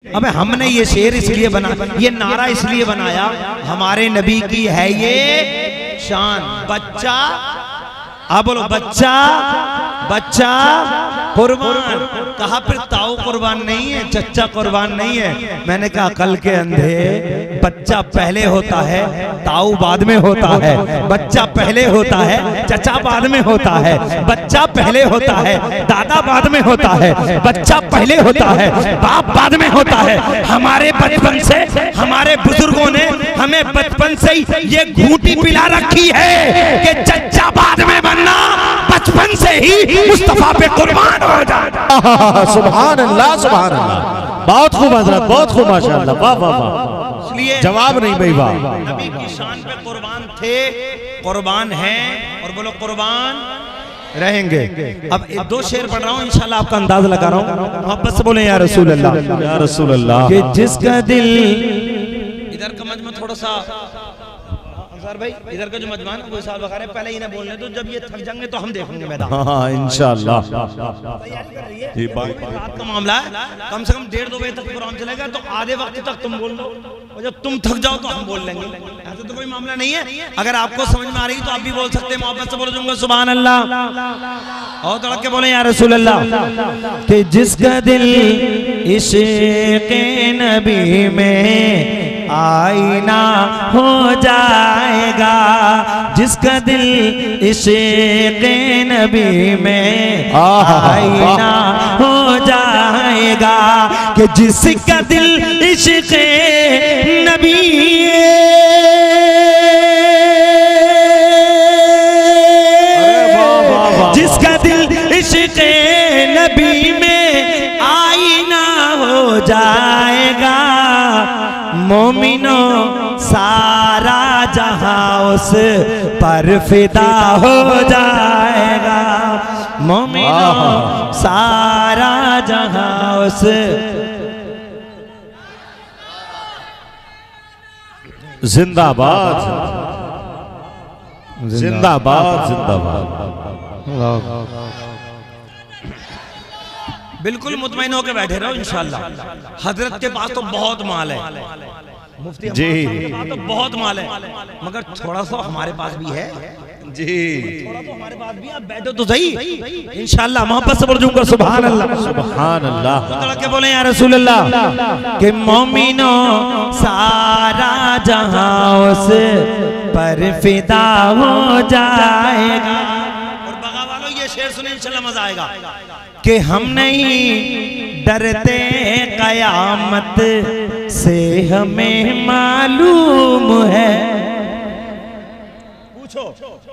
अबे हमने ये शेर इसलिए बना, ये नारा इसलिए बनाया, हमारे नबी की है ये शान। बच्चा, आप बोलो बच्चा, बच्चा कुर्बान। कहा फिर ताऊ कुर्बान नहीं है, चच्चा कुर्बान नहीं है। मैंने कहा कल के अंधे बच्चा पहले होता है, ताऊ बाद में होता है। बच्चा पहले होता है, चचा बाद में होता है। बच्चा पहले होता है, दादा बाद में होता है। बच्चा पहले होता है, बाप बाद में होता है। हमारे बचपन से हमारे बुजुर्गों ने हमें बचपन से ही ये घूंटी पिला रखी है कि चच्चा बाद में बनना, बचपन से ही मुस्तफा पे कुर्बान हो जाना। सुभान अल्लाह, सुभान अल्लाह। बहुत खूब हज़रत, बहुत खूब माशाअल्लाह, वाह वाह वाह। इसलिए जवाब नहीं भाई, वाह। नबी की शान पे कुर्बान थे, कुर्बान हैं और बोलो कुर्बान रहेंगे। अब दो शेर पढ़ रहा हूँ, इंशाल्लाह आपका अंदाज लगा रहा हूँ। मोहब्बत से बोले या रसूल अल्लाह, या रसूल अल्लाह। कि जिसका दिल इधर का मजमा थोड़ा सा अंसार भाई, इधर का जो मजमान वो साल बखा रहे, पहले इन्हें बोलने तो जब ये थक जाएंगे तो हम देखेंगे मैदान। हाँ इंशाल्लाह। तैयारी कर रही है, रात का मामला है, कम से कम 1:30-2 बजे तक प्रोग्राम चलेगा, तो आधे वक्त तक तुम बोल लो और जब तुम थक जाओ तो हम बोल लेंगे। ऐसा तो कोई मामला नहीं है। अगर आपको समझ में आ रही तो आप भी बोल सकते हैं, मोहब्बत से बोल दूंगा सुभान अल्लाह और तड़क के बोले या रसूल अल्लाह। कि जिसका दिल इश्क़ नबी में आईना हो जाएगा, जिसका दिल इश्क़ नबी में आईना हो जाएगा। कि जिसका दिल इश्क़ नबी जिसका दिल इश्क़ नबी में आईना हो जाएगा, मोमिनो सारा जहां उस पर फिदा हो जाएगा। मोमिनो सारा जहां उस जिंदाबाद, जिंदाबाद, जिंदाबाद। बिल्कुल मुतमईन होकर बैठे रहो इंशाल्लाह। हजरत के पास तो बहुत माल है, मुफ्ती जी के पास तो बहुत माल है, मगर थोड़ा सा हमारे पास भी है जी, थोड़ा तो हमारे पास भी। आप बैठो तो सही इंशाल्लाह। मोहब्बत से बोल दूंगा सुभान अल्लाह, सुभान अल्लाह। तो के बोले या रसूल अल्लाह। कि मोमिनो सारा जहां उस पर फिदा हो जाएगा। और बगा वालों ये शेर सुने इंशाल्लाह मजा आएगा। कि हम नहीं डरते कयामत से, हमें मालूम है। पूछो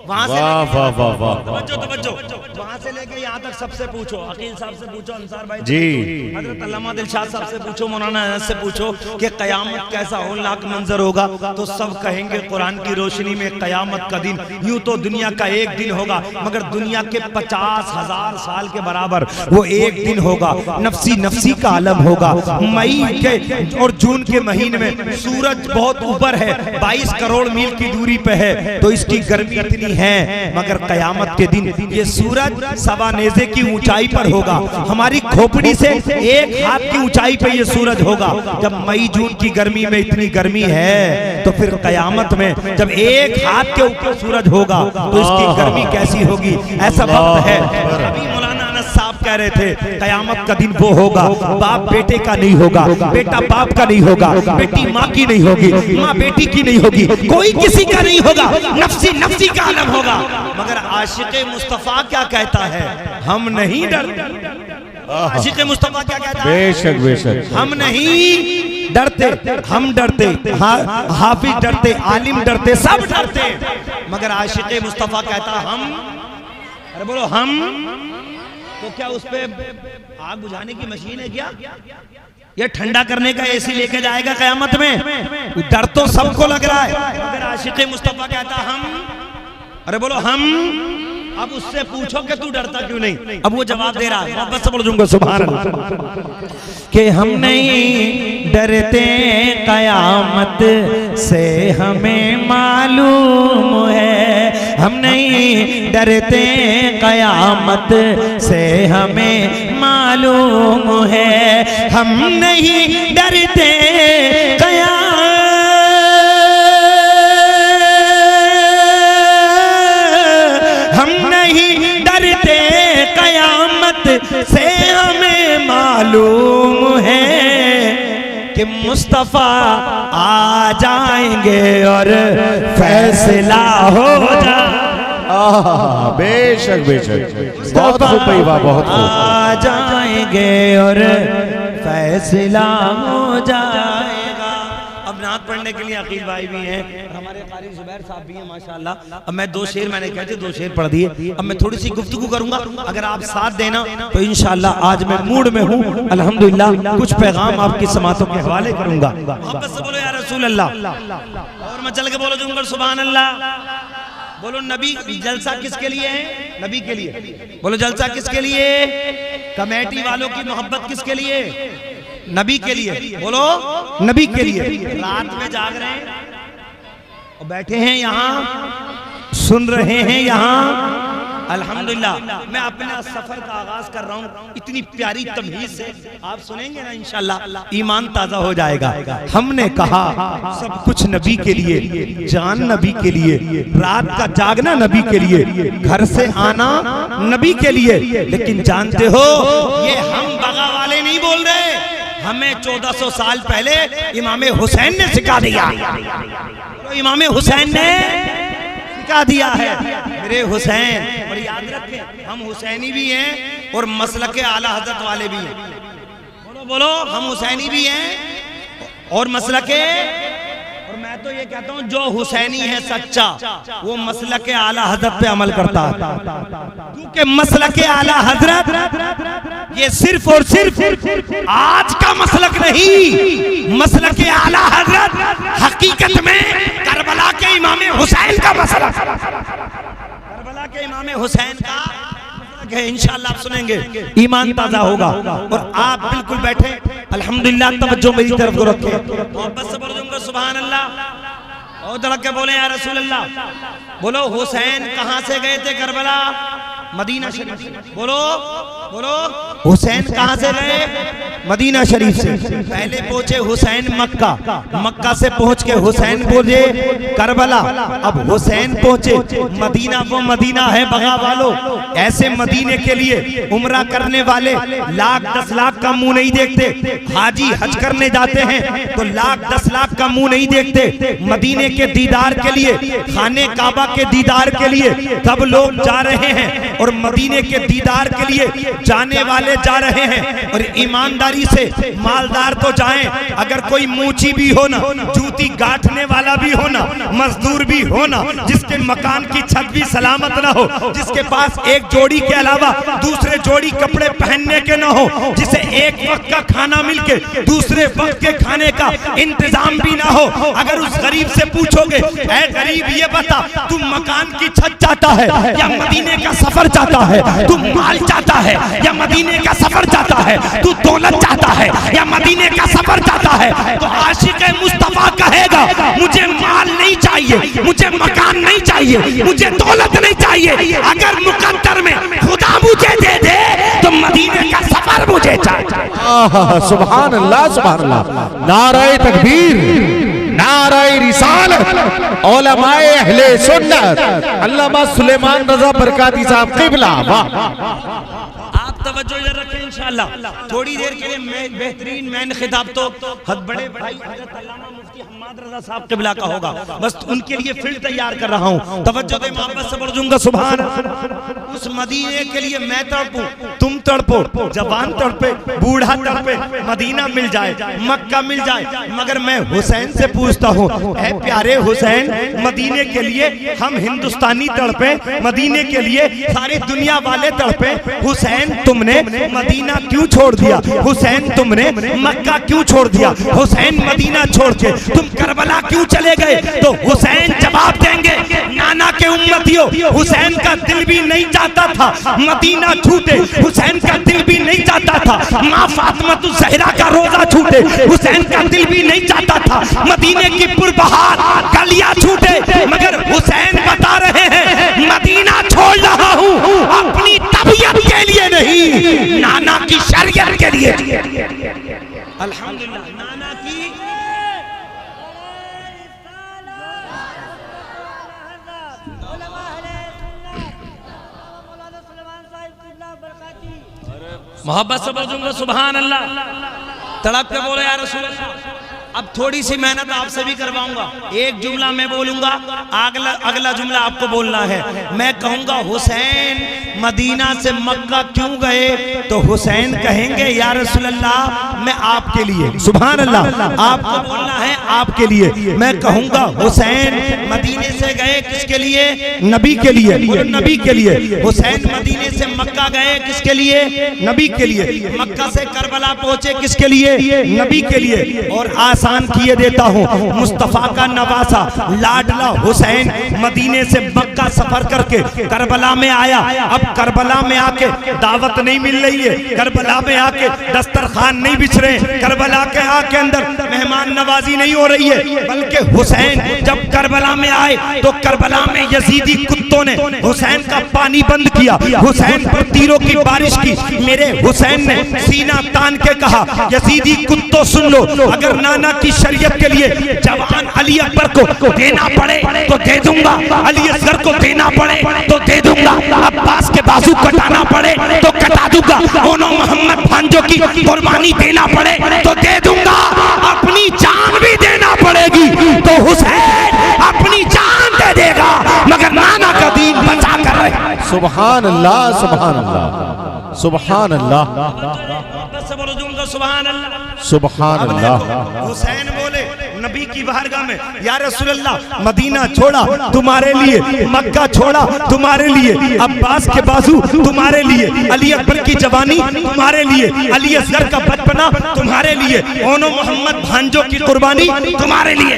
वहां से, वाह वाह वाह वाह। तवज्जो वहां से लेके यहाँ तक सबसे पूछो, अकील साहब से पूछो, अंसार भाई जी, हजरत अल्लामा दिलशाद साहब से पूछो, मौलाना अनस से पूछो कि कयामत कैसा होलनाक मंजर होगा, तो सब कहेंगे कुरान की रोशनी में कयामत का दिन यूं तो दुनिया का एक दिन होगा, मगर दुनिया के 50,000 साल के बराबर वो एक दिन होगा। नफसी नफसी का आलम होगा। मई के और जून के महीने में सूरज बहुत ऊपर है, 22 करोड़ मील की दूरी पे है, तो इसकी गर्मी इतनी है। मगर कयामत के दिन ये सूरज सवा नेज़े की ऊंचाई पर होगा। हमारी खोपड़ी से 1 हाथ की ऊंचाई पे ये सूरज होगा। जब मई जून की गर्मी में इतनी गर्मी है, तो फिर कयामत में जब 1 हाथ के ऊपर सूरज होगा तो इसकी गर्मी कैसी होगी। ऐसा वक्त है। अभी मौलाना अनस साहब कह रहे थे कयामत का दिन वो होगा, बाप बेटे का नहीं होगा, बेटा बाप का नहीं होगा, बेटी माँ की नहीं होगी, माँ बेटी की नहीं होगी, कोई किसी का नहीं होगा, नफसी नफसी का आलम होगा। मगर आशिक़े मुस्तफा क्या कहता है, हम नहीं डरते। आशिक़े मुस्तफा क्या कहता है, बेशक बेशक, हम नहीं डरते, हम डरते, हाफिज डरते, आलिम डरते, सब डरते, मगर आशिक़े मुस्तफा कहता हम, अरे बोलो हम। तो क्या उस पे आग बुझाने की मशीन है क्या? ये ठंडा करने का एसी लेके जाएगा कयामत में? डर तो सबको लग रहा है, मगर आशिक़े मुस्तफा कहता हम, अरे बोलो हम। अब उससे पूछो कि तू डरता क्यों नहीं, अब वो जवाब दे रहा है। मोहब्बत से बोल दूंगा सुभान अल्लाह। कि हम नहीं डरते कयामत से हमें मालूम है, हम नहीं डरते कयामत से हमें मालूम है, हम नहीं डरते से हमें मालूम है कि मुस्तफा आ जाएंगे और फैसला हो जाए। बेशक बेशक, बहुत खूब भाई, वाह बहुत खूब। आ जाएंगे और फैसला हो जाएगा। अब नात पढ़ने के लिए अकील भाई भी हैं, हमारे कारी जुबैर साहब भी हैं माशाअल्लाह। अब मैं 2 शेर मैंने कहते 2 शेर पढ़ दिए, अब मैं थोड़ी सी गुफ्तगू करूंगा, अगर आप साथ देना तो इंशाअल्लाह आज मैं मूड में हूँ अल्हम्दुलिल्लाह, कुछ पैगाम आपकी समातों के हवाले करूंगा। मोहब्बत से बोलो या रसूल अल्लाह, और मैं चल के बोलो दूंगा सुभान अल्लाह। बोलो नबी, जलसा किसके लिए है? नबी के लिए। बोलो जलसा किसके लिए? कमेटी वालों की मोहब्बत किसके लिए? नबी के लिए। बोलो नबी के लिए। रात में जाग रहे हैं और बैठे हैं यहाँ, सुन रहे हैं यहाँ, अल्हम्दुलिल्लाह। मैं अपना सफर का आगाज कर रहा हूँ इतनी प्यारी तमहीज से, आप सुनेंगे ना इंशाअल्लाह ईमान ताजा हो जाएगा। हमने कहा सब कुछ नबी के लिए, जान नबी के लिए, रात का जागना नबी के लिए, घर से आना नबी के लिए। लेकिन जानते हो ये हम बगा वाले नहीं बोल रहे, हमें 1400 साल पहले इमाम हुसैन ने सिखा दिया। तो इमाम हुसैन ने सिखा दिया है, मेरे हुसैन। और याद रखें हम हुसैनी भी हैं और मसलक आला हजरत वाले भी हैं। बोलो बोलो, हम हुसैनी भी हैं और मसलके, और मैं तो ये कहता हूँ जो हुसैनी है सच्चा वो मसलक आला हजरत पे अमल करता है, क्योंकि मसलक आला हजरत ये सिर्फ और सिर्फ आज का मसलक नहीं, मसलक आला हजरत हकीकत में करबला के इमाम हुसैन का मसलक, करबला के इमाम हुसैन का है। इंशाअल्लाह आप सुनेंगे ईमान ताजा होगा। और आप बिल्कुल बैठे अल्हम्दुलिल्लाह, तवज्जो मेरी तरफ को रखें, मोहब्बत से बोलो सुभान अल्लाह और धड़क के बोले या रसूल अल्लाह। बोलो हुसैन कहां से गए थे करबला? मदीना शरीफ। बोलो बोलो, हुसैन कहां से गए? मदीना शरीफ से। पहले पहुंचे हुसैन मक्का, मक्का से पहुंच के हुसैन पहुंचे करबला। अब हुसैन पहुंचे मदीना, वो मदीना है बगा वालों। ऐसे मदीने के लिए उम्रा करने वाले लाख 10 लाख का मुंह नहीं देखते। हाजी हज करने जाते हैं तो लाख 10 लाख का मुंह नहीं देखते। मदीने के दीदार के लिए, खाने काबा के दीदार के लिए सब लोग जा रहे हैं, और मदीने के दीदार के लिए जाने वाले जा रहे हैं। और ईमानदारी से मालदार तो जाएं, अगर कोई मूची भी हो ना, जूती गांठने वाला भी हो ना, मजदूर भी हो ना, जिसके मकान की छत भी सलामत ना हो, जिसके पास एक जोड़ी के अलावा दूसरे जोड़ी कपड़े पहनने के ना हो, जिसे एक वक्त का खाना मिलके दूसरे वक्त के खाने का इंतजाम भी ना हो, अगर उस गरीब से पूछोगे ऐ गरीब ये बता तू मकान की छत चाहता है या मदीने का सफर चाहता है, तू माल चाहता है या मदीने का सफर चाहता है, तू दौलत चाहता है या मदीने का सफर चाहता है, तो आशिक मुस्तफा कहेगा मुझे माल नहीं चाहिए, मुझे मकान नहीं चाहिए, मुझे दौलत नहीं चाहिए, अगर मुकद्दर में खुदा मुझे दे दे तो मदीने का सफर मुझे चाहिए। सुभान अल्लाह सुभान अल्लाह, नारे तकबीर, नारे रिसालत, उलमाए अहले सुन्नत, अल्लामा सुलेमान रजा बरकाती साहब क़िबला। वाह, आप तवज्जो इधर रखें इंशाअल्लाह। थोड़ी देर के लिए मैं बेहतरीन मैन खिताब तो बड़े भाई हज़रत अल्लामा मुफ्ती हम्माद रजा साहब क़िबला का होगा, बस उनके लिए फील्ड तैयार कर रहा हूँ। तवज्जो दे, मोहब्बत से बोलूंगा सुभान। उस मदीने के लिए मैं तड़पूं, तुम तड़पो, जवान तड़पे, बूढ़ा तड़पे, मदीना मिल जाए, मक्का मिल जाए, मगर मैं हुसैन से पूछता हूँ ऐ प्यारे हुसैन, मदीने के लिए हम हिंदुस्तानी तड़पे, मदीने के लिए सारी दुनिया वाले तड़पे, हुसैन तुमने मदीना क्यों छोड़ दिया? हुसैन तुमने मक्का क्यों छोड़ दिया? हुसैन मदीना छोड़ के तुम करबला क्यों चले गए? तो हुसैन जवाब देंगे नाना के उम्मतियों, हुसैन का दिल भी नहीं चाहता चाहता था मदीना छूटे, हुसैन का दिल भी नहीं चाहता था माँ फातिमा ज़हरा का रोजा छूटे, हुसैन का दिल भी नहीं चाहता था मदीने की पुरबहार गलियां छूटे, मगर हुसैन बता रहे हैं मदीना छोड़ रहा हूँ अपनी तबीयत के लिए नहीं, नाना की शरीयत के लिए। अल्हम्दुलिल्लाह, नाना की मोहब्बत से बोलूंगा सुभान अल्लाह, तड़प के बोले यार रसूल अल्लाह। अब थोड़ी सी मेहनत आपसे भी करवाऊंगा, एक जुमला मैं बोलूंगा, अगला जुमला आपको बोलना है। मैं कहूंगा हुसैन मदीना से मक्का क्यों गए, तो हुसैन कहेंगे या रसूल अल्लाह मैं आपके लिए, सुभान अल्लाह, आपको बोलना है आपके लिए। मैं कहूंगा हुसैन मदीने से गए किसके लिए, नबी के लिए, नबी के लिए। हुसैन मदीने से मक्का गए किसके लिए, नबी के लिए। मक्का से करबला पहुंचे किसके लिए, नबी के लिए। और आसान किए देता हूँ, मुस्तफा का नवासा लाडला हुसैन मदीने से मक्का सफर करके करबला में आया। अब करबला में आके दावत नहीं मिल रही है, करबला में आके दस्तरखान नहीं बिछ रहे, करबला के आके अंदर मेहमान नवाजी नहीं हो रही है, बल्कि हुसैन जब करबला में आए तो करबला में यजीदी कुत्तों ने हुसैन का पानी बंद किया, हुसैन पर तीरों की बारिश की। मेरे हुसैन ने सीना तान के कहा यजीदी कुत्तों सुन लो, अगर नाना की शरीयत के लिए जवान अली अकबर को देना पड़े तो दे दूंगा, अली असगर को देना पड़े तो दे दूंगा, अब्बास के बाजू कटाना पड़े तो कटा दूंगा, दोनों मोहम्मद भांजों की कुर्बानी देना पड़े तो दे दूंगा, अपनी जान भी देना पड़ेगी तो हुसैन अपनी जान दे देगा, मगर नाना का दीन बचा कर रहे। सुभान अल्लाह, सुभान अल्लाह, सुभान अल्लाह, सुभान अल्लाह, सुभान अल्लाह। हुसैन बोले नबी की बारगाह में या रसूल अल्लाह मदीना छोड़ा तुम्हारे लिए, मक्का छोड़ा तुम्हारे लिए, अब्बास के बाजू तुम्हारे लिए, अली अकबर की जवानी तुम्हारे लिए, अली असगर का बचपना तुम्हारे लिए, दोनों मोहम्मद भांजों की कुर्बानी तुम्हारे लिए।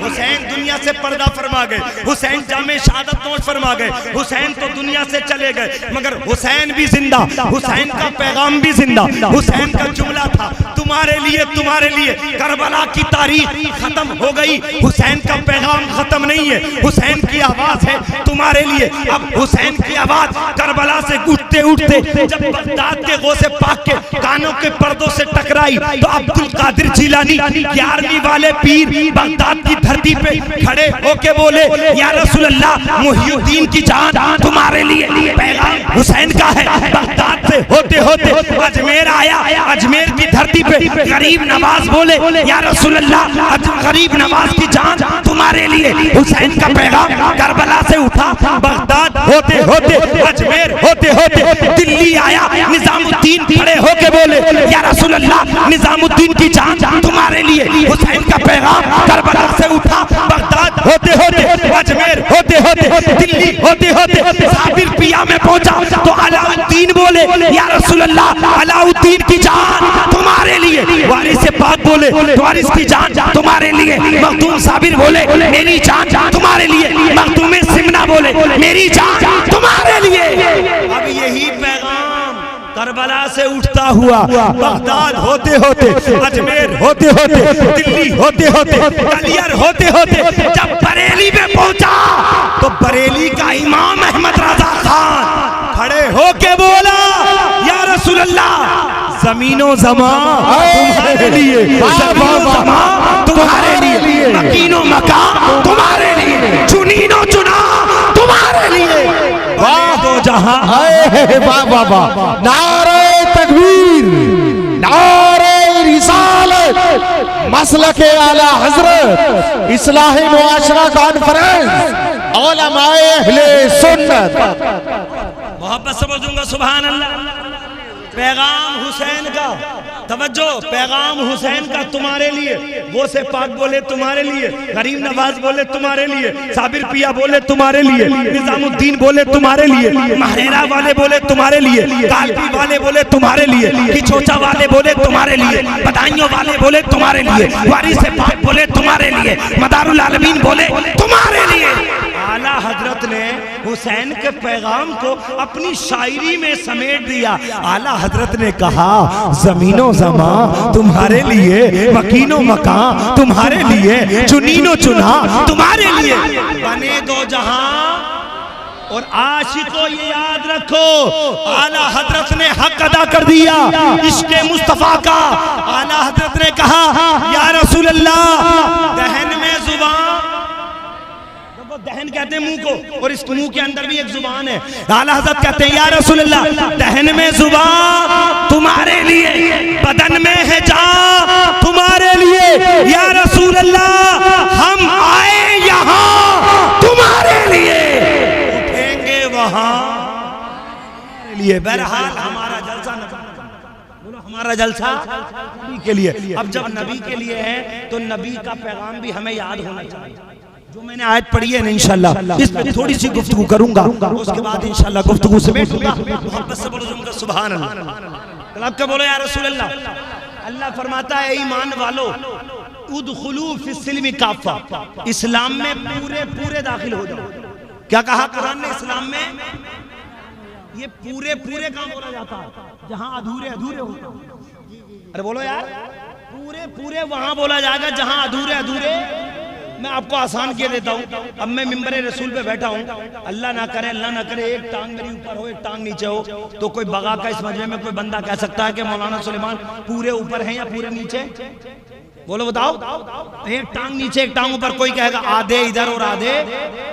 हुसैन दुनिया से पर्दा फरमा गए, हुसैन जामे शहादत नोश फरमा गए, हुसैन तो दुनिया से चले गए, मगर हुसैन भी जिंदा, हुसैन का पैगाम भी जिंदा। हुसैन का जुमला था तुम्हारे लिए करबला की तारीख खत्म हो गई, हुसैन का पैगाम खत्म नहीं है, हुसैन की आवाज है तुम्हारे लिए। अब हुसैन की आवाज करबला से उठते उठते जब बगदाद के गौसे पाक के कानों के पर्दों से टकराई तो अब्दुल कादिर जिलानी 11वीं वाले पीर बगदाद की धरती पे खड़े होके बोले या रसूल अल्लाह मुहियुद्दीन की जान तुम्हारे लिए, पैगाम हुसैन का है। बगदाद से होते होते अजमेर आया, अजमेर की धरती पे गरीब नवाज बोले या रसूल अल्लाह गरीब नवाज की जान तुम्हारे लिए, हुसैन का पैगाम करबला से उठा। बगदाद होते होते अजमेर होते होते दिल्ली आया, निजामुद्दीन खड़े होके बोले या रसूल अल्लाह निजामुद्दीन की जान तुम्हारे लिए, हुसैन का पैगाम करबला से उठा। बगदाद होते होते अजमेर होते होते दिल्ली होते होते साबिर पिया में पहुंचा तो अलाउद्दीन बोले या रसूल अल्लाह अलाउद्दीन की जान तुम्हारे लिए, वारिस पाक बोले वारिस की जान तुम्हारे लिए, मखदूम साबिर बोले मेरी जान तुम्हारे लिए, मखदूम सिमना बोले मेरी जान तुम्हारे लिए। अब यही पैगाम करबला से उठता हुआ बगदाद होते होते अजमेर होते होते दिल्ली होते होते ग्वालियर होते होते जब बरेली में पहुंचा तो बरेली का इमाम अहमद रजा खान खड़े होके बोला या रसूल अल्लाह जमीनो जमा तुम्हारे लिए, जमीनो जमा तुम्हारे लिए, मकीनो मकाम तुम्हारे लिए, चुनीनो चुना तुम्हारे लिए, वाह दो जहां। वाह वाह वाह, नारे तकबीर, नारे रिसालत, मसलके आला हजरत, इस्लाही मुआशरा कॉन्फ्रेंस, उलमाए अहले सुन्नत। मोहब्बत से बोलूंगा सुभान अल्लाह। पैगाम हुसैन का, तवज्जो, पैगाम हुसैन का तुम्हारे लिए, वो से पाक बोले तुम्हारे लिए, गरीब नवाज बोले तुम्हारे लिए, साबिर पिया बोले तुम्हारे लिए, निजामुद्दीन बोले तुम्हारे लिए, महरेरा वाले बोले तुम्हारे लिए, कालपी वाले बोले तुम्हारे लिए, किचोचा वाले बोले तुम्हारे लिए, बदायूं वाले बोले तुम्हारे लिए, वारिस पाक बोले तुम्हारे लिए, मदारुल आलमीन बोले तुम्हारे लिए। आला हजरत ने हुसैन के पैगाम को अपनी शायरी में समेट दिया। आला हजरत ने कहा जमीनो जमा तुम्हारे लिए, मकीनो मकान तुम्हारे लिए, चुनीनो चुना तुम्हारे लिए, बने दो जहां। और आशिको ये याद रखो, आला हजरत ने हक अदा कर दिया इश्क़े मुस्तफा का। आला हजरत ने कहा या रसूल अल्लाह, दहन में जुबान, दहन कहते हैं मुंह को, और इस मुंह के अंदर भी एक जुबान है। आला हजरत कहते हैं या रसूल अल्लाह, दहन में जुबान तुम्हारे लिए, बदन में है जान तुम्हारे लिए। या रसूल अल्लाह, हम आए यहाँ तुम्हारे लिए, वहां लिए। बहरहाल हमारा जलसा बोलो, हमारा जलसा नबी के लिए। अब जब नबी के लिए है तो नबी का पैगाम भी हमें याद होना चाहिए। जो मैंने आयत पढ़ी है ना, इंशाल्लाह इस पर थोड़ी सी गुफ्तगू करूंगा, उसके बाद इंशाल्लाह गुफ्तगू समेटूंगा। मोहब्बत से बोलो सुभान अल्लाह। कलब के बोलो या रसूल अल्लाह। अल्लाह फरमाता है ईमान वालो, उदखुलू फिस्सिल्मी काफ़ा, इस्लाम में पूरे पूरे दाखिल हो जाओ। क्या कहा कुरान ने इस्लाम में? ये पूरे पूरे काम बोला जाता है जहां अधूरे अधूरे होते हैं। अरे बोलो यार, पूरे पूरे वहां बोला जाएगा जहां अधूरे अधूरे। मैं आपको आसान किया देता हूँ। अब मैं मिंबर रसूल पे बैठा हूँ, अल्लाह ना करे एक टांग मेरी ऊपर हो, एक टांग नीचे हो, तो कोई बगा का इस मजमे में कोई बंदा कह सकता है कि मौलाना सुलेमान पूरे ऊपर है या पूरे नीचे? बोलो बताओ। एक टांग नीचे एक टांग ऊपर, कोई कहेगा आधे इधर और आधे।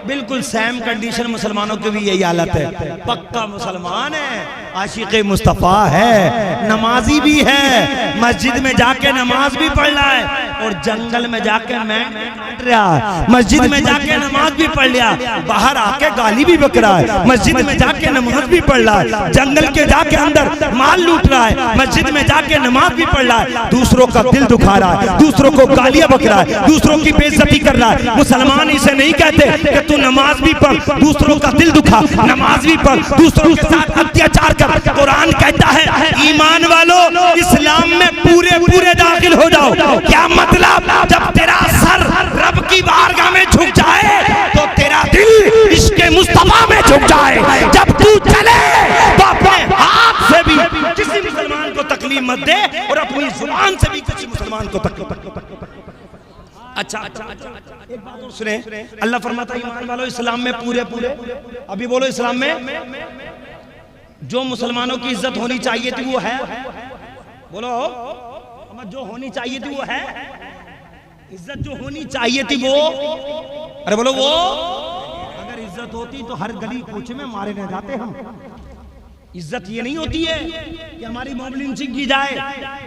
बिल्कुल सेम कंडीशन मुसलमानों की भी यही हालत है। पक्का मुसलमान है, आशिक़े मुस्तफ़ा है, नमाजी भी है, मस्जिद में जाके नमाज भी पढ़ रहा है, और जंगल में जाके मैं काट रहा है, मस्जिद में जाके नमाज भी पढ़ लिया, बाहर आके गाली भी बक रहा है, मस्जिद में जाके नमाज भी पढ़ रहा है, जंगल के जाके अंदर माल लूट रहा है, मस्जिद में जाके नमाज भी पढ़ रहा है, दूसरों का दिल दुखा रहा है, दूसरों को गालियां बक रहा है, दूसरों की बेइज्जती कर रहा है। मुसलमान इसे नहीं कहते कि तू नमाज भी पढ़, दूसरों का दिल दुखा, नमाज भी पढ़, दूसरों के साथ अत्याचार कर। कुरान कहता है ईमान वालों, इस्लाम में पूरे पूरे दाखिल हो जाओ। क्या मतलब? जब तेरा सर रब की बारगाह में झुक जाए तो तेरा दिल इश्क़े मुस्तफा में झुक जाए। जब तू चले तो अपने हाथ से भी किसी मुसलमान को तकलीफ मत दे, और अपनी जुबान से भी किसी मुसलमान को तकलीफ। अच्छा, एक बात और सुने, अल्लाह फरमाता है ईमान वालों, इस्लाम में पूरे पूरे। अभी बोलो, इस्लाम में जो मुसलमानों की इज्जत होनी चाहिए थी वो है। बोलो, जो होनी चाहिए थी वो है। इज्जत जो होनी चाहिए थी वो, अरे बोलो वो, अगर इज्जत होती तो हर गली कूचे में मारे न जाते हम। इज्जत ये नहीं होती है कि हमारी मॉब लिंचिंग की जाए,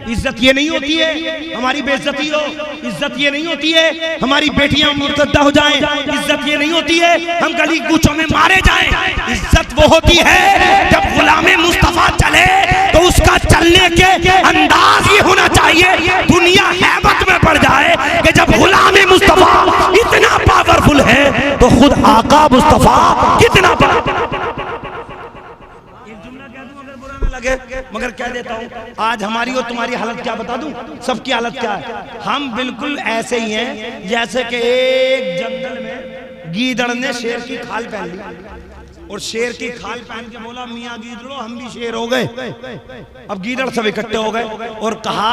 इज्जत ये नहीं होती है हमारी बेइज्जती हो, इज्जत ये नहीं होती है हमारी बेटियां मुर्तद्दा हो जाएं, इज्जत ये नहीं होती है हम गली कूचों में मारे जाएं। इज्जत वो होती है जब गुलामे मुस्तफा चले तो उसका चलने के अंदाज ये होना चाहिए, दुनिया हैबत में पड़ जाए कि जब गुलामे मुस्तफा इतना पावरफुल है तो खुद आका मुस्तफा कितना बड़ा। मगर कह देता हूँ, आज हमारी और तुम्हारी हालत क्या बता दूं, सबकी हालत क्या है। हम बिल्कुल ऐसे ही हैं जैसे कि एक जंगल में गीदड़ ने शेर की खाल पहन ली, और शेर की खाल पहन के बोला मियाँ गीदड़ो हम भी शेर हो गए। अब गीदड़ सब इकट्ठे हो गए और कहा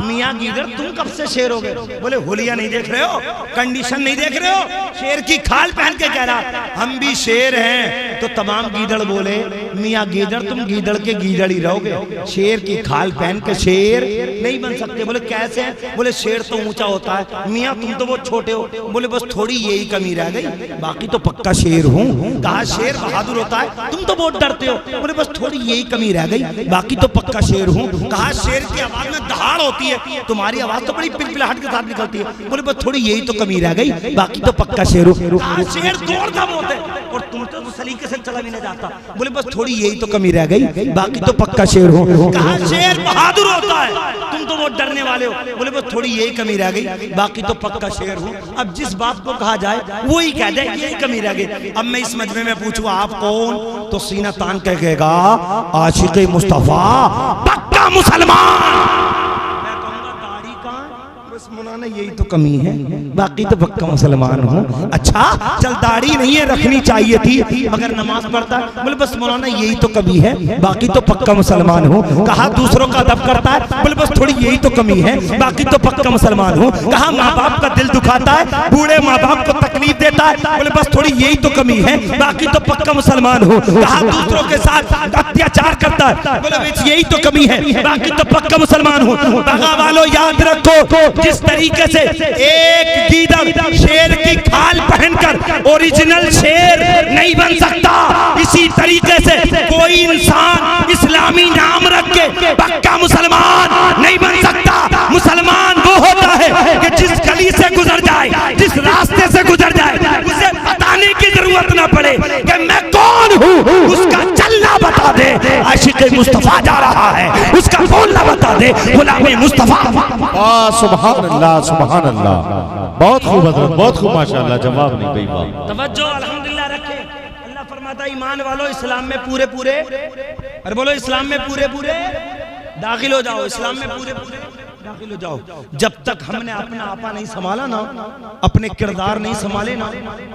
मियाँ गीदड़ तुम कब से शेर हो गए? बोले होलिया नहीं देख रहे हो, कंडीशन नहीं देख रहे हो, शेर की खाल पहन के कह रहा हम भी शेर हैं। तो तमाम गीदड़ बोले मियाँ गीदड़ तुम गीदड़ के गीदड़ ही रहोगे, शेर की खाल पहन के शेर नहीं बन सकते। बोले कैसे? बोले शेर तो ऊंचा होता है, मियाँ तुम तो बहुत छोटे हो। बोले बस थोड़ी यही कमी रह गई, बाकी तो पक्का शेर हूँ। कहा शेर बहादुर होता है, तुम तो बहुत डरते हो। बोले बस थोड़ी यही कमी रह गई, बाकी तो पक्का शेर हूँ। कहा शेर की आवाज में दहाड़ होती है, तुम्हारी आवाज तो बड़ी पिलपिलाहट के साथ निकलती है। बोले बस थोड़ी यही तो कमी रह गई, बाकी तो पक्का शेर हूँ। कहा शेर दौड़ दम होते और तुम तो सलीके से चला भी नहीं जाता। बोले बस थोड़ी यही तो कमी रह गई, बाकी तो पक्का शेर हूँ। कहा शेर बहादुर होता है, तुम तो बहुत डरने वाले हो। बोले बस थोड़ी यही कमी रह गई, बाकी तो पक्का शेर हूँ। अब जिस बात को कहा जाए वो ही कह दे यही कमी रह गई। अब मैं इस मजमे में पूछूं आप कौन, तो सीना तान के कहेगा आशिक़े मुस्तफा, पक्का मुसलमान। मैं कहूंगा दाढ़ी कहां, बस मौलाना यही तो कमी है, बाकी तो पक्का मुसलमान हूँ। अच्छा चल दाढ़ी नहीं है रखनी चाहिए थी मगर नमाज पढ़ता है। बोले बस मौलाना यही तो कमी है, बाकी तो पक्का मुसलमान हूँ। कहा दूसरों का अदब करता है। बोले बस थोड़ी यही तो कमी है, बाकी तो पक्का मुसलमान हूँ। कहा माँ बाप का दिल दुखाता है, बूढ़े माँ बाप को तकलीफ देता है। बोले बस थोड़ी यही तो कमी है, बाकी तो पक्का मुसलमान हूँ। कहा दूसरों के साथ अत्याचार करता है। बोले बस यही तो कमी है, बाकी तो पक्का मुसलमान हूँ। बगा वालों याद रखो, जिस तरीके से एक गीदड़ शेर की खाल पहनकर ओरिजिनल शेर नहीं बन सकता, इसी तरीके से कोई इंसान इस्लामी नाम रख के पक्का मुसलमान नहीं बन सकता। मुसलमान वो होता है कि जिस गली से गुजर जाए, जिस रास्ते से गुजर जाए, उसे बताने की जरूरत ना पड़े कि मैं कौन हूँ, उसका चलना बता दे। आशिक़ मुस्तफा जा रहा है, उसका बोलना बता दे। गुलामी मुस्तफा। सुभान अल्लाह, सुभान अल्लाह। बहुत खूब हज़रत, बहुत खूब माशाअल्लाह। जवाब नहीं भाई बाप। तवज्जो अल्हम्दुलिल्लाह रखे। अल्लाह फरमाता ईमान वालों इस्लाम में पूरे पूरे, और बोलो इस्लाम में पूरे पूरे दाखिल हो जाओ। इस्लाम में पूरे पूरे दाखिल हो जाओ। जब तक हमने अपना आपा नहीं संभाला ना, अपने किरदार नहीं संभाले ना,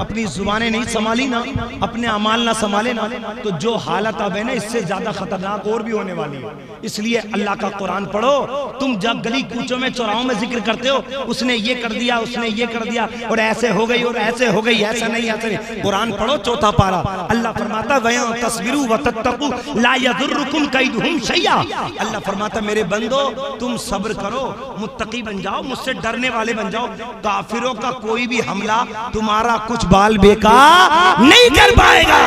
अपनी जुबानें नहीं संभाली ना, अपने अमाल ना संभाले ना, तो जो हालत अब है ना इससे ज्यादा खतरनाक और भी होने वाली है। इसलिए अल्लाह का कुरान पढ़ो। तुम जब गली कूचों में चौराहों में जिक्र करते हो, उसने ये कर दिया, उसने ये कर दिया, और ऐसे हो गई और ऐसे हो गई, ऐसा नहीं ऐसे नहीं। कुरान पढ़ो चौथा पारा। अल्लाह फरमाता वया तस्बिरु व तत्तकु ला यदुर्रुकुम कैदुहुम शैया। अल्लाह फरमाता मेरे बंदो तुम सब्र करो, मुत्तकी बन जाओ, मुझसे डरने वाले बन जाओ। काफिरों का कोई भी हमला तुम्हारा कुछ बाल बेकार नहीं कर पाएगा।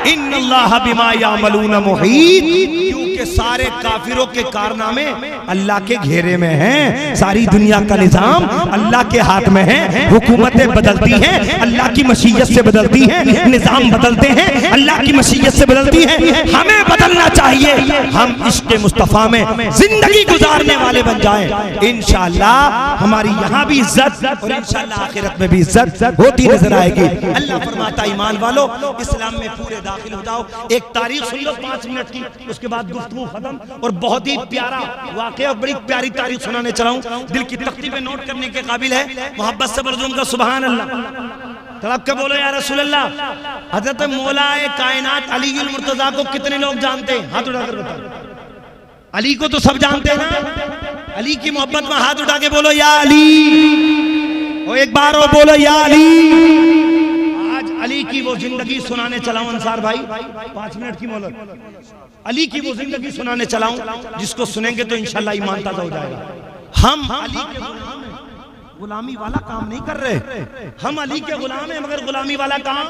इन्नल्लाह बिमा यामलून मुहीत। क्योंकि सारे काफिरों के कारनामे अल्लाह के घेरे में हैं। सारी दुनिया का निजाम अल्लाह के हाथ में है। हुकूमतें बदलती हैं, अल्लाह की मशीयत से बदलती हैं। निजाम बदलते हैं, अल्लाह की मशीयत से बदलती है। हमें बदलना चाहिए, हम इश्क़ मुस्तफ़ा में जिंदगी गुजारने वाले बन जाएं। इंशाअल्लाह हमारी यहाँ भी इज्जत और इंशाअल्लाह आखिरत में भी इज्जत होती नजर आएगी। अल्लाह फरमाता ईमान वालों इस्लाम में पूरे दाखिल हो जाओ। एक तारीख सुन लो 5 मिनट की, उसके बाद गुफ्तगू खत्म। और बहुत ही प्यारा वाकया, बड़ी प्यारी तारीख सुनाने चला हूँ, दिल की तख्ती पे नोट करने के काबिल है। मोहब्बत से बरजूम का सुभान अल्लाह। तड़प के बोलो या रसूल अल्लाह। हजरत मौलाए कायनात अलीउल मुर्तजा को कितने लोग जानते हैं? हाथ उठाकर बताओ। अली को तो सब जानते हैं ना। अली की मोहब्बत में हाथ उठा के बोलो या अली। और एक बार और बोलो या अली। आज अली की वो जिंदगी सुनाने चला हूं अंसार भाई, 5 मिनट की मोहलत। अली की वो जिंदगी सुनाने चला हूं जिसको सुनेंगे तो इंशाल्लाह ईमान ताज़ा हो जाएगा। हम अली के गुलाम हैं, गुलामी वाला काम नहीं कर रहे। हम अली के गुलाम हैं मगर गुलामी वाला काम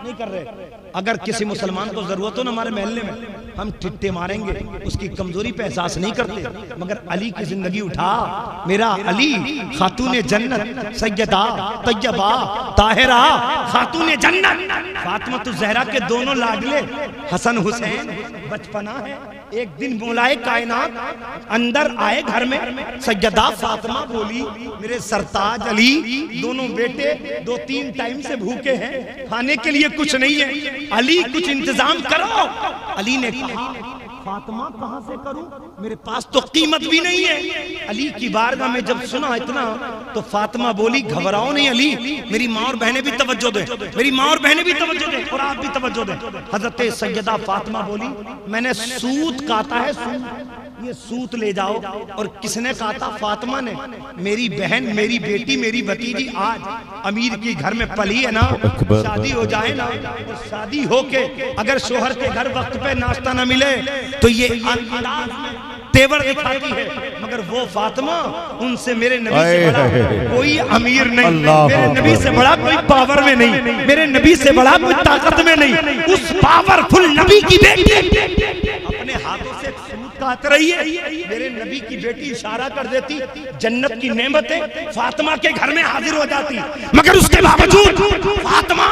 नहीं कर रहे। अगर किसी मुसलमान को जरूरत हो ना हमारे महल्ले में, हम टिट्टे मारेंगे, उसकी कमजोरी पे एहसास नहीं करते। मगर अली की जिंदगी उठा। मेरा अली खातूने जन्नत सैयदा तैयबा ताहिरा खातूने जन्नत फातिमा तो ज़हरा के दोनों लाडले हसन हुसैन बचपना है। एक दिन मौलाए कायनात अंदर आए घर में, सैयदा फातिमा बोली मेरे सरताज अली दोनों बेटे 2-3 टाइम से भूखे हैं, खाने के लिए कुछ नहीं है, अली कुछ इंतजाम करो। अली ने फातिमा कहां से करूं, मेरे पास तो कीमत भी नहीं है। अली की बारगाह में जब सुना इतना तो फातिमा बोली घबराओ नहीं अली, मेरी माँ और बहनें भी तवज्जो दे, मेरी माँ और बहनें भी तवज्जो दे और आप भी तवज्जो दे। हजरत सैयदा फातिमा बोली मैंने सूत काटा है, ये सूत ले जाओ। और किसने काटा? फातिमा ने। मेरी बहन, मेरी बेटी, मेरी भतीजी आज अमीर की घर में पली है ना, शादी हो जाए ना, तो शादी होके अगर शोहर के घर वक्त पे नाश्ता ना मिले तो ये अंदाज तेवर दिखाती है। मगर वो फातिमा उनसे मेरे नबी से बड़ा कोई अमीर नहीं, मेरे नबी से बड़ा कोई पावर में नहीं, मेरे नबी से बड़ा कोई ताकत में नहीं। उस पावरफुल नबी की बेटी अपने हाथों से सूत काट रही है। मेरे नबी की बेटी इशारा कर देती, जन्नत की नेमतें फातिमा के घर में हाजिर हो जाती। मगर उसके बावजूद फातिमा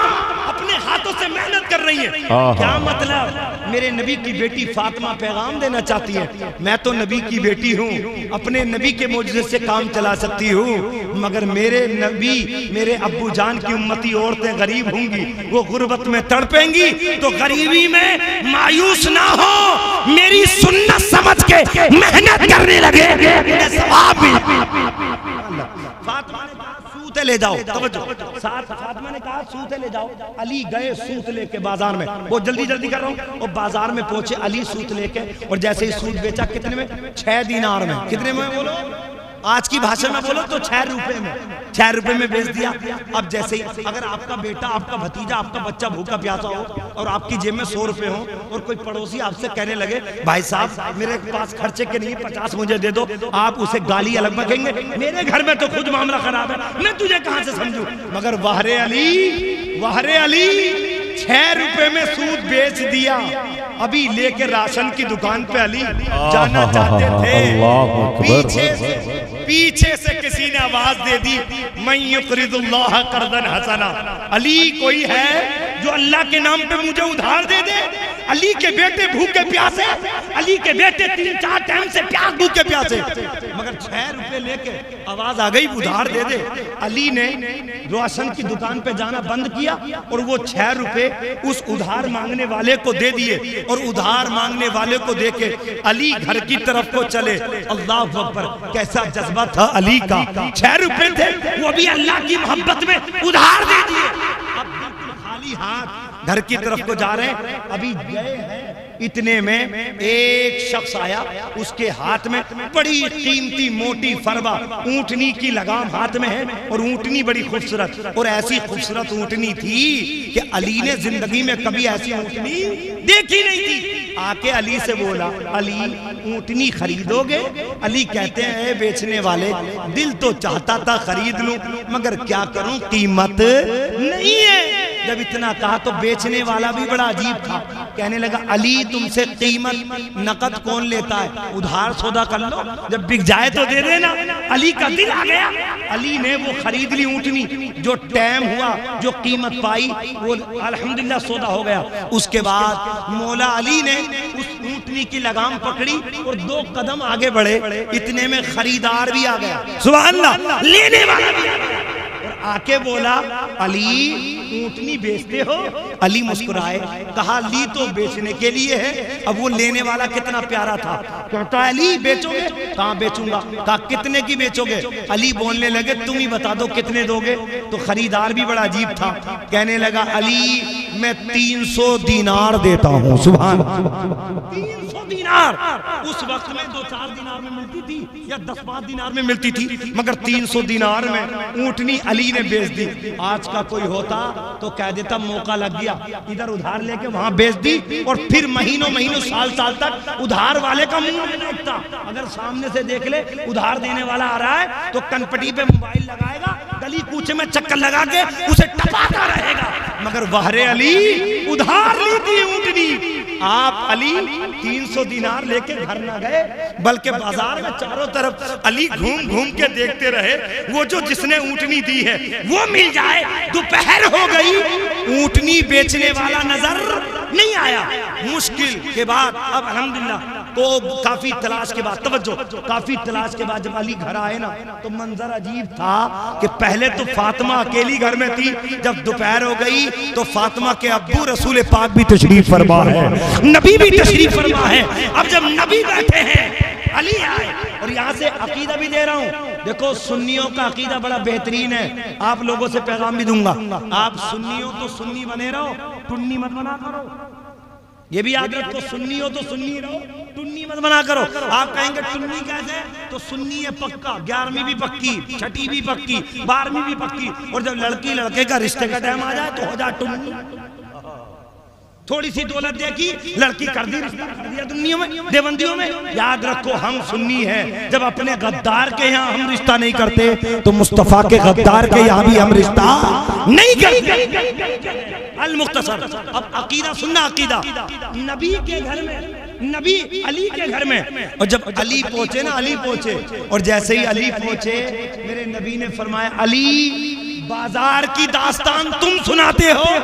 अपने हाथों से मेहनत कर रही है। क्या मतलब? मेरे नबी की बेटी फातिमा पैगाम देना चाहती है मैं तो नबी की बेटी हूँ, अपने नबी के मौजूद से काम चला सकती हूँ। मगर मेरे नबी, मेरे अब्बू जान की उम्मती औरतें गरीब होंगी, वो गुर्बत में तड़पेंगी, तो गरीबी में मायूस ना हो, मेरी सुन्नत समझ के मेहनत करने लगे। फातिमा ने कहा सूते ले जाओ, तवज्जो, फातिमा ने कहा सूते ले जाओ। अली गए सूत लेके बाजार में, वो जल्दी जल्दी कर रहा हूँ, और बाजार में पहुंचे अली सूत लेके, और जैसे ही सूत बेचा कितने में? 6 दीनार में। कितने में बोलो? आज की भाषा में बोलो तो 6 रुपए में, 6 रुपए में बेच दिया। अब जैसे ही अगर आपका बेटा, आपका भतीजा, आपका बच्चा भूखा प्यासा हो और आपकी जेब में 100 रुपए हो, और कोई पड़ोसी आपसे कहने लगे भाई साहब मेरे पास खर्चे के नहीं 50 मुझे दे दो, आप उसे गाली अलग में कहेंगे, मेरे घर में तो खुद मामला खराब है, मैं तुझे कहां से समझूं। मगर वाहरे अली 6 रुपए में सूद बेच दिया। अभी लेके राशन की दुकान पे अली जाना चाहते थे, पीछे से किसी ने आवाज दे दी, मैं युक़रिदुल्लाह क़र्ज़न हसना, अली कोई है जो अल्लाह के नाम पे मुझे उधार दे दे। अली के बेटे भूखे प्यासे, अली के बेटे 3-4 टाइम से भूखे प्यासे, मगर 6 रुपए लेके आवाज आ गई उधार दे दे। अली ने राशन की दुकान पे जाना बंद किया और वो 6 रुपए उस उधार मांगने वाले को दे दिए, और उधार मांगने वाले को देके अली घर की तरफ को चले। अल्लाह अकबर, कैसा जज्बा था अली का। 6 रुपए थे, वो भी अल्लाह की मोहब्बत में उधार दे दिए। अब बिल्कुल खाली हाथ घर की तरफ को जा रहे हैं, अभी गए हैं, इतने में एक शख्स आया, उसके हाथ में बड़ी कीमती मोटी फरवा ऊंटनी की लगाम हाथ में है, और ऊंटनी बड़ी खूबसूरत, और ऐसी खूबसूरत ऊंटनी थी कि अली ने जिंदगी में कभी ऐसी ऊंटनी देखी नहीं थी। आके अली से बोला, अली ऊंटनी खरीदोगे? अली कहते हैं बेचने वाले, दिल तो चाहता था खरीद लूं, मगर क्या करूं कीमत नहीं है। जब इतना कहा तो बेचने वाला भी बड़ा अजीब था, कहने लगा अली तुमसे कीमत नकद कौन लेता है, उधार सौदा कर लो, जब बिक जाए तो दे देना। अली का दिल आ गया, अली ने वो खरीद ली ऊंटनी, जो टाइम हुआ, जो कीमत पाई, वो अल्हम्दुलिल्लाह सौदा हो गया। उसके बाद मौला अली ने उस ऊंटनी की लगाम पकड़ी और 2 कदम आगे बढ़े, इतने में खरीदार भी आ गया, सुभान अल्लाह, लेने वाला भी आ गया, और आके बोला अली ऊंटनी बेचते हो? अली मुस्कुराए, कहा ली तो बेचने के लिए है। अब वो लेने वाला कितना प्यारा था, कहता अली बेचोगे? कहाँ बेचूंगा? कहा कितने की बेचोगे? अली बोलने लगे तुम ही बता दो कितने दोगे। तो खरीदार भी बड़ा अजीब था, कहने लगा अली मैं 300 दीनार देता हूँ। सुभान, 300 दीनार। उस वक्त में 2-4 दीनार में मिलती थी या 10-5 दीनार में मिलती थी, मगर 300 दीनार में ऊंटनी अली ने बेच दी। आज का कोई होता तो कह देता मौका लग गया, इधर उधार लेके वहां बेच दी, और फिर महीनों महीनों साल साल तक उधार वाले का मुंह नहीं देखता। अगर सामने से देख ले उधार देने वाला आ रहा है तो कनपटी पे मोबाइल लगाएगा, गली कूचे में चक्कर लगा के उसे टपाता रहेगा। मगर वाहरे अली उधार ली थी ऊंटनी। आप अली 300 दीनार लेके घर ना गए, बल्कि बाजार में चारों तरफ अली घूम घूम के देखते रहे, वो जो जिसने ऊंटनी दी है वो मिल जाए। दोपहर हो गई, ऊंटनी बेचने वाला नजर नहीं आया। मुश्किल के बाद अब अल्हम्दुलिल्लाह तो काफी तलाश के बाद, तवज्जो, काफी तलाश के बाद जब अली घर आए ना तो मंजर अजीब था कि पहले तो फातिमा अकेली घर में थी, जब दोपहर हो गई तो फातिमा के अब्बू रसूल पाक भी तशरीफ फरमा है, नबी भी तशरीफ फरमा है। अब जब नबी बैठे हैं, अली आए, और यहाँ से अकीदा भी दे रहा हूँ, देखो सुन्नियों का अकीदा बड़ा बेहतरीन है, आप लोगों से पैगाम भी दूंगा। आप सुन्नियों तो सुन्नी बने रहो, टुन्नी मत बना करो, ये भी याद रखो, सुन्नी हो तो सुन्नी रहो, टुन्नी मत बना करो। आप कहेंगे टुन्नी कैसे, तो सुन्नी है पक्का, 11वीं भी पक्की, 6ठी भी पक्की, 12वीं भी पक्की, और जब लड़की लड़के का रिश्ते का टाइम आ जाए तो हो जाए टुन्नी। थोड़ी सी दौलत देखी, लड़की कर दी, रिश्ता कर दिया दुनिया में, देवंदियों में। याद रखो हम सुन्नी हैं, जब अपने गद्दार के यहाँ हम रिश्ता नहीं करते तो मुस्तफा के गद्दार के यहाँ भी हम रिश्ता नहीं करते। अल मुख्तसर, अब अकीदा सुनना, अकीदा नबी के घर में, नबी अली के घर में, और जब अली पहुंचे ना, अली पहुंचे, और जैसे ही अली पहुंचे मेरे नबी ने फरमाया अली बाजार की दास्तान तुम सुनाते हो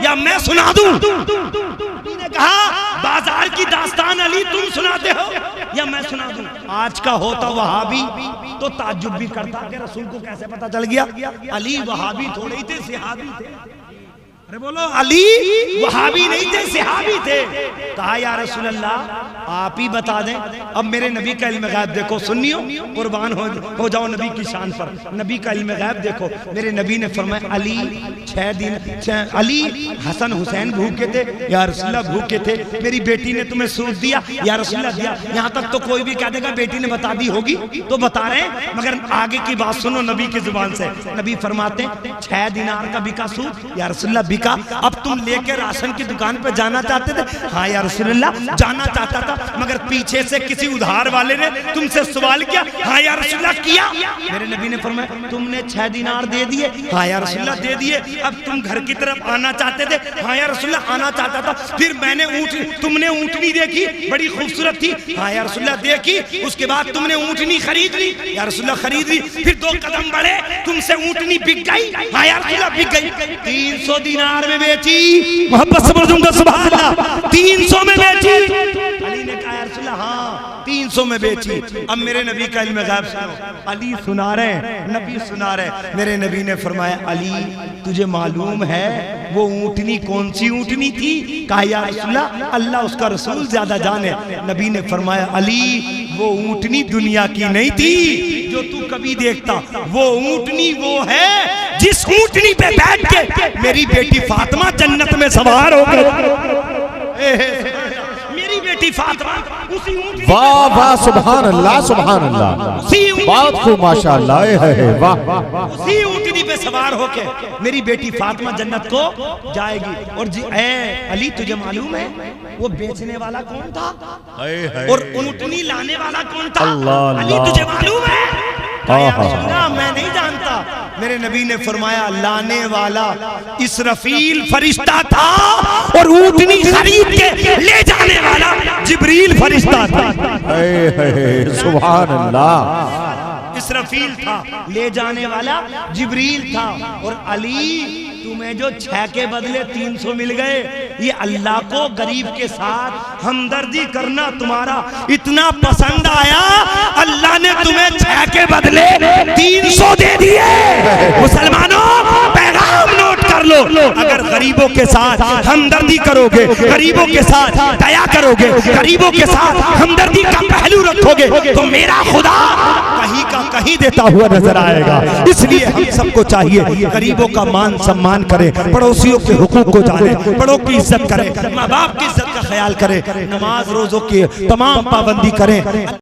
या मैं सुना दूं? ने कहा बाजार की दास्तान अली तुम सुनाते हो या मैं सुना दूं? आज का होता वहाबी तो ताज्जुब भी करता कि रसूल को कैसे पता चल गया। अली वहाबी थोड़े ही थे, सिहाबी थे। अरे बोलो, अली वहाबी नहीं थे, सिहाबी थे। कहा या रसूल अल्लाह आप ही बता दें। अब मेरे नबी का इल्म गैब देखो, सुन्नियो कुर्बान हो जाओ नबी की शान पर। नबी का इल्म गैब देखो, मेरे नबी ने फरमाया अली 6 दिन अली हसन हुसैन भूखे थे या रसूलुल्लाह भूखे थे, मेरी बेटी ने तुम्हें सूद दिया या रसूलुल्लाह दिया। यहाँ तक तो कोई भी कह देगा बेटी ने बता दी होगी तो बता रहे हैं, मगर आगे की बात सुनो नबी की जुबान से। नबी फरमाते 6 दिनार का बिका सूद या रसूलुल्लाह बिका। अब तुम लेके राशन की दुकान पे जाना चाहते थे? हाँ या रसूलुल्लाह जाना चाहता था, मगर पीछे से किसी उधार वाले ने तुमसे सवाल किया। हाँ या रसूलुल्लाह किया। मेरे नबी ने फरमाया तुमने 6 दिनार दे दिए। हाँ या रसूलुल्लाह दे दिए। अब तुम घर की तरफ आना चाहते थे? हाँ या रसूलुल्लाह आना चाहता था। फिर मैंने तुमने ऊँटनी देखी, बड़ी खूबसूरत थी। हाँ या रसूलुल्लाह देखी। उसके बाद तुमने ऊँटनी खरीद ली। या रसूलुल्लाह खरीद ली। फिर 2 कदम बढ़े, तुमसे ऊँटनी बिक गई। हाँ या रसूलुल्लाह बिक गई। 300 दिनार में बेची। मोहब्बत से बोलूंगा सुभान अल्लाह। 300 में बेची। अली ने कहा रसूलुल्लाह हाँ 300 में बेची। अब मेरे नबी का इल्म गैब सुनो। अली सुना रहे, नबी सुना रहे। मेरे नबी ने फरमाया अली तुझे मालूम है वो ऊँटनी कौन सी ऊँटनी थी? कहा या रसूलुल्लाह अल्लाह उसका रसूल ज्यादा जाने। नबी ने फरमाया अली वो ऊँटनी दुनिया की नहीं थी जो तू कभी देखता, वो ऊँटनी वो है जिस ऊँटनी पे बैठ के मेरी बेटी फातिमा जन्नत में सवार हो गई। मेरी बेटी फातिमा उसी ऊँटनी। वाह वाह सुभान अल्लाह सुभान अल्लाह, बहुत खूब माशाअल्लाह है। वाह उसी ऊँटनी पे सवार होके मेरी बेटी फातिमा जन्नत को जाएगी। और जी अली तुझे मालूम है वो बेचने वाला कौन था और ऊँटनी लाने वाला कौन था? अली तुझे मालूम है? मैं नहीं जानता। मेरे नबी ने फरमाया लाने वाला इसराफील फरिश्ता था और ऊँटनी खरीद के ले जाने वाला जिब्रील फरिश्ता था। सुभान अल्लाह। इसराफील था, ले जाने वाला जिब्रील था। और अली तुम्हें जो 6 के बदले 300 मिल गए, ये अल्लाह को गरीब के साथ हमदर्दी करना तुम्हारा इतना पसंद आया, अल्लाह ने तुम्हें 6 के बदले 300 दे दिए। मुसलमानों पैगाम नोट कर लो, अगर गरीबों के साथ हमदर्दी करोगे, गरीबों के साथ दया करोगे, गरीबों के साथ हमदर्दी का पहलू रखोगे तो मेरा खुदा कहीं का कहीं देता हुआ नजर आएगा। इसलिए हम सबको चाहिए गरीबों का मान सम्मान करें, पड़ोसियों के हुकूक को जाने, बड़ों की इज्जत करें, माँ बाप की इज्जत का ख्याल करें, नमाज रोजों की तमाम पाबंदी करें।